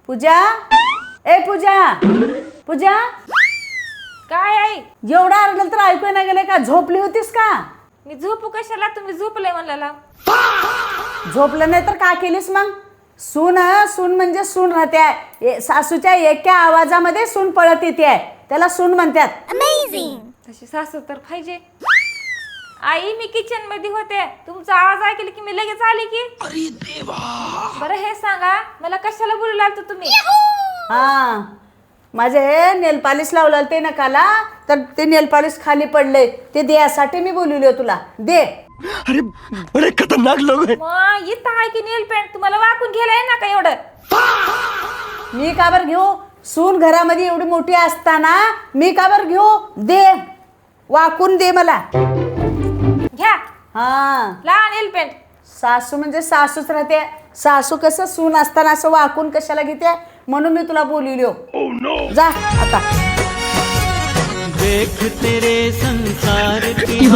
पूजा, ए पूजा, पूजा, काय आहे? एवढा आरडलं तर ऐकू नाही गेले का? झोपली होतीस का? मी झोपू कशाला? तुम्ही झोपलंय म्हणला. झोपलं नाही तर का केलीस मग? सून सून म्हणजे सून राहते, सासूच्या एका आवाजामध्ये सून पळत येते, त्याला सून म्हणतात. तशी सासू तर पाहिजे. आई मी किचन मध्ये होते, तुमचा आवाज ऐकला की मी लगेच आली की. अरे देवा. बरं हे सांगा, मला कशाला बोलू लागतो तुम्ही? हा, माझे हे नेल पॉलिश लावलं ते नकाला, तर ते नेल पॉलिश खाली पडले, ते द्यासाठी मी बोलवले तुला. दे. अरे बड़े खतरनाक लोग हैं. मग इथं आहे की नेल पेंट, तुम्हाला वाकून घ्यायला ना का एवढं? मी का बर घेऊ? सून घरामध्ये एवढी मोठी असताना मी का बर घेऊ? दे, वाकून दे मला. घ्या. हा, ला नेल पेंट. सासू म्हणजे सासूच राहते. सासू कसं सून असताना असं वाकून कशाला घेते, म्हणून मी तुला बोलवलो. जा आता. देख तेरे संसार की